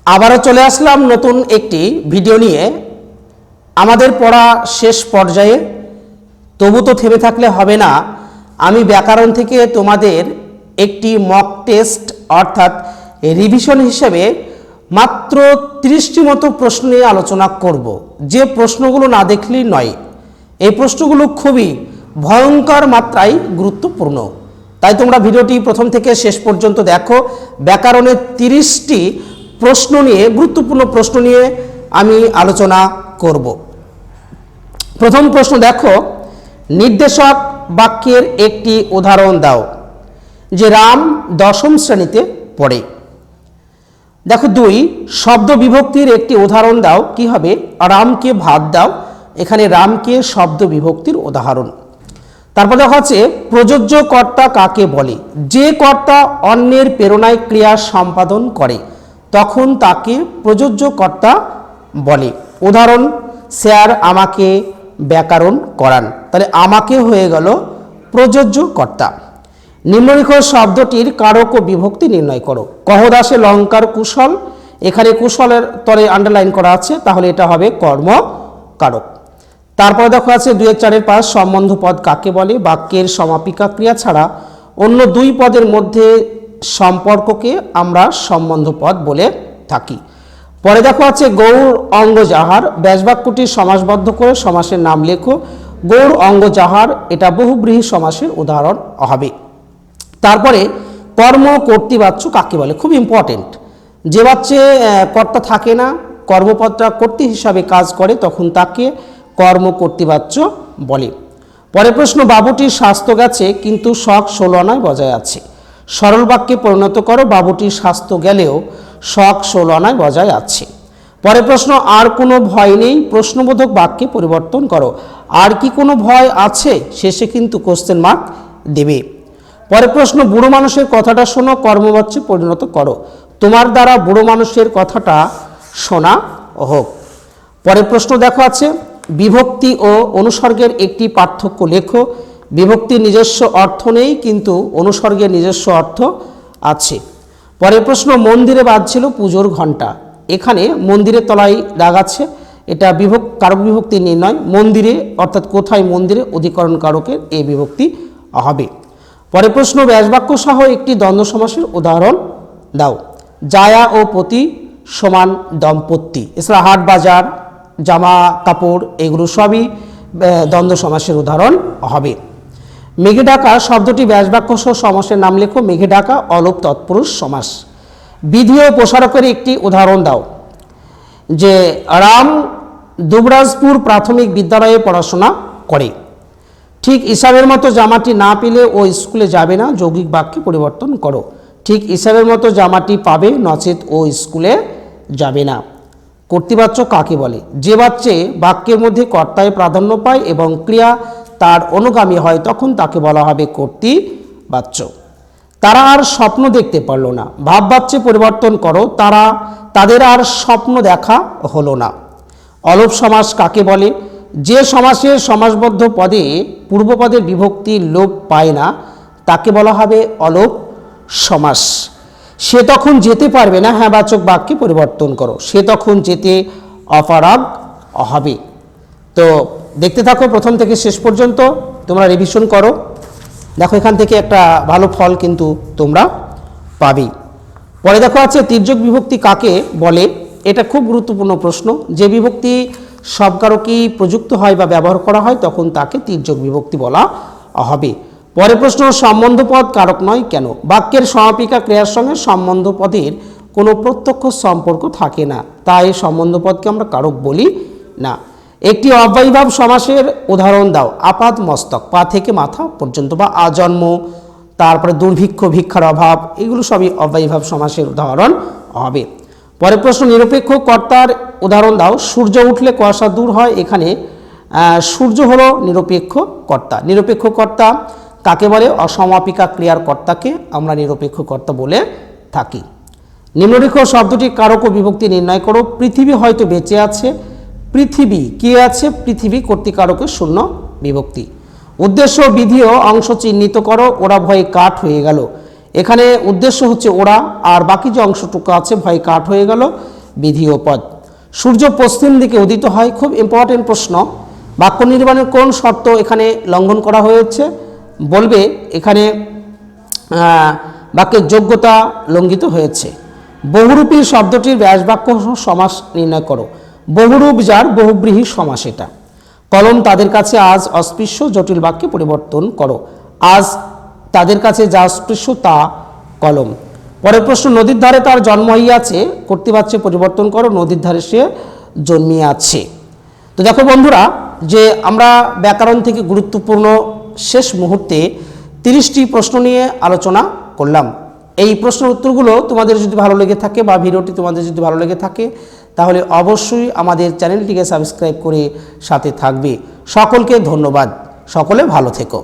আবারও চলে আসলাম নতুন একটি ভিডিও নিয়ে। আমাদের পড়া শেষ পর্যায়ে, তবু তো থেমে থাকলে হবে না। আমি ব্যাকরণ থেকে তোমাদের একটি মক টেস্ট অর্থাৎ রিভিশন হিসেবে মাত্র 30টি মতো প্রশ্ন নিয়ে আলোচনা করব, যে প্রশ্নগুলো না দেখলেই নয়। এই প্রশ্নগুলো খুবই ভয়ঙ্কর মাত্রায় গুরুত্বপূর্ণ, তাই তোমরা ভিডিওটি প্রথম থেকে শেষ পর্যন্ত দেখো। ব্যাকরণের 30টি প্রশ্ন নিয়ে, গুরুত্বপূর্ণ প্রশ্ন নিয়ে আমি আলোচনা করব। প্রথম প্রশ্ন দেখো, নির্দেশক বাক্যের একটি উদাহরণ দাও। যে রাম 10ম শ্রেণীতে পড়ে। দেখো 2, শব্দ বিভক্তির একটি উদাহরণ দাও। কি হবে? রামকে ভাত দাও। এখানে রামকে শব্দ বিভক্তির উদাহরণ। তারপর দেখা হচ্ছে প্রযোজ্য কর্তা কাকে বলে? যে কর্তা অন্যের প্রেরণায় ক্রিয়া সম্পাদন করে তখন তাকে প্রযোজ্য কর্তা বলে। উদাহরণ, স্যার আমাকে ব্যাকরণ করান। তাহলে আমাকে হয়ে গেল প্রযোজ্য কর্তা। নিম্নলিখিত শব্দটির কারক ও বিভক্তি নির্ণয় করো। কহদাসে লঙ্কার কুশল, এখানে কুশলের তরে আন্ডারলাইন করা আছে, তাহলে এটা হবে কর্ম কারক। তারপরে দেখো আছে 2-4 সম্বন্ধ পদ কাকে বলে? বাক্যের সমাপিকা ক্রিয়া ছাড়া অন্য 2 পদের মধ্যে সম্পর্ককে আমরা সম্বন্ধ পদ বলে থাকি। পরে দেখো আছে গৌর অঙ্গ যাহার, ব্যাসবাক্যটি সমাসবদ্ধ করে সমাসের নাম লেখো। গৌর অঙ্গ যাহার, এটা বহুব্রীহি সমাসের উদাহরণ হবে। তারপরে কর্ম কর্তৃবাচ্য কাকে বলে? খুব ইম্পর্টেন্ট। যে বাচ্চে কর্তা থাকে না, কর্মপদটা কর্তৃ হিসাবে কাজ করে, তখন তাকে কর্ম কর্তৃবাচ্য বলে। পরে প্রশ্ন, বাবুটির স্বাস্থ্য গেছে কিন্তু শখ 16 আনায় বজায় আছে। সরল বাক্যে পরিণত করো। বাবুটির স্বাস্থ্য গেলেও শখ 16 আনায় বজায় আছে। পরে প্রশ্ন, আর কোনো ভয় নেই, প্রশ্নবোধক বাক্যে পরিবর্তন করো। আর কি কোনো ভয় আছে? শেষে কিন্তু কোশ্চেন মার্ক দেবে। পরে প্রশ্ন, বুড়ো মানুষের কথাটা শোনো, কর্মবাচ্যে পরিণত করো। তোমার দ্বারা বুড়ো মানুষের কথাটা শোনা হোক। পরে প্রশ্ন দেখো আছে বিভক্তি ও অনুসর্গের একটি পার্থক্য লেখো। বিভক্তির নিজস্ব অর্থ নেই, কিন্তু অনুসর্গের নিজস্ব অর্থ আছে। পরে প্রশ্ন, মন্দিরে বাজছিল পুজোর ঘণ্টা। এখানে মন্দিরের তলায় দাগ আছে, এটা কারক বিভক্তি নির্ণয়। মন্দিরে অর্থাৎ কোথায় মন্দিরে, অধিকরণ কারকের এই বিভক্তি হবে। পরে প্রশ্ন, ব্যাসবাক্য সহ একটি দ্বন্দ্ব সমাসের উদাহরণ দাও। জায়া ও পতি সমান দম্পতি। এছাড়া হাট বাজার, জামা কাপড়, এগুলো সবই দ্বন্দ্ব সমাসের উদাহরণ হবে। মেঘে ঢাকা শব্দটি ব্যাসবাক্য সহ সমাসের নাম লেখো। মেঘে ঢাকা অলোপ তৎপুরুষ সমাস। বিধি ও প্রসারকের একটি উদাহরণ দাও। যে রাম দুবরাজপুর প্রাথমিক বিদ্যালয়ে পড়াশোনা করে। ঠিক হিসাবের মতো জামাটি না পেলে ও স্কুলে যাবে না। যৌগিক বাক্যে পরিবর্তন করো। ঠিক হিসাবের মতো জামাটি পাবে, নচেত ও স্কুলে যাবে না। কর্তৃবাচ্য কাকে বলে? যে বাচ্চে বাক্যের মধ্যে কর্তায় প্রাধান্য পায় এবং ক্রিয়া তার অনুগামী হয়, তখন তাকে বলা হবে কর্তৃবাচ্য। তারা আর স্বপ্ন দেখতে পারল না। ভাব বাচ্যে পরিবর্তন করো। তাদের আর স্বপ্ন দেখা হলো না। অলোপ সমাস কাকে বলে? যে সমাসের সমাসবদ্ধ পদে পূর্বপদের বিভক্তি লোপ পায় না, তাকে বলা হবে অলোপ সমাস। সে তখন যেতে পারবে না, হ্যাঁ বাচক বাক্যে পরিবর্তন করো। সে তখন যেতে অপারগ হবে। তো দেখতে থাকো প্রথম থেকে শেষ পর্যন্ত, তোমরা রিভিশন করো। দেখো এখান থেকে একটা ভালো ফল কিন্তু তোমরা পাবে। পরে দেখো আছে তির্যক বিভক্তি কাকে বলে? এটা খুব গুরুত্বপূর্ণ প্রশ্ন। যে বিভক্তি সব কারকেই প্রযুক্ত হয় বা ব্যবহার করা হয়, তখন তাকে তির্যক বিভক্তি বলা হবে। পরে প্রশ্ন, সম্বন্ধ পদ কারক নয় কেন? বাক্যের সমাপিকা ক্রিয়ার সঙ্গে সম্বন্ধ পদের কোনো প্রত্যক্ষ সম্পর্ক থাকে না, তাই সম্বন্ধ পদকে আমরা কারক বলি না। একটি অব্যয়ীভাব সমাসের উদাহরণ দাও। আপাত মস্তক, পা থেকে মাথা পর্যন্ত, বা আজন্ম, তারপরে দুর্ভিক্ষ, ভিক্ষার অভাব, এগুলো সবই অব্যয়ীভাব সমাসের উদাহরণ হবে। পরে প্রশ্ন, নিরপেক্ষ কর্তার উদাহরণ দাও। সূর্য উঠলে কুয়াশা দূর হয়। এখানে সূর্য হলো নিরপেক্ষ কর্তা। নিরপেক্ষ কর্তা কাকে বলে? অসমাপিকা ক্রিয়ার কর্তাকে আমরা নিরপেক্ষ কর্তা বলে থাকি। নিম্নলিখিত শব্দটির কারক ও বিভক্তি নির্ণয় করো। পৃথিবী হয়তো বেঁচে আছে। পৃথিবী কে আছে? পৃথিবী কর্তৃকারকের শূন্য বিভক্তি। উদ্দেশ্য বিধিও অংশ চিহ্নিত করো। ওরা ভয়ে কাঠ হয়ে গেল। এখানে উদ্দেশ্য হচ্ছে ওরা, আর বাকি যে অংশটুকু আছে ভয়ে কাঠ হয়ে গেল। বিধি ও পদ। সূর্য পশ্চিম দিকে উদিত হয়, খুব ইম্পর্টেন্ট প্রশ্ন। বাক্য নির্মাণের কোন শর্ত এখানে লঙ্ঘন করা হয়েছে? বলবে এখানে বাক্যের যোগ্যতা লঙ্ঘিত হয়েছে। বহুরূপী শব্দটির ব্যাসবাক্য সমাস নির্ণয় করো। বহুরূপ যার বহুব্রীহি সমাস এটা। কলম তাদের কাছে আজ অস্পৃশ্য, জটিল বাক্যে পরিবর্তন করো। আজ তাদের কাছে যা অস্পৃশ্য তা কলম। পরের প্রশ্ন, নদীর ধারে তার জন্ম হইয়াছে, কর্তৃবাচ্যে পরিবর্তন করো, নদীর ধারে সে জন্মিয়াছে। তো দেখো বন্ধুরা, যে আমরা ব্যাকরণ থেকে গুরুত্বপূর্ণ শেষ মুহূর্তে 30টি প্রশ্ন নিয়ে আলোচনা করলাম। এই প্রশ্নের উত্তরগুলো তোমাদের যদি ভালো লেগে থাকে বা ভিডিওটি তোমাদের যদি ভালো লেগে থাকে তাহলে অবশ্যই আমাদের চ্যানেলটিকে সাবস্ক্রাইব করে সাথে থাকবে। সকলকে ধন্যবাদ, সকলে ভালো থেকো।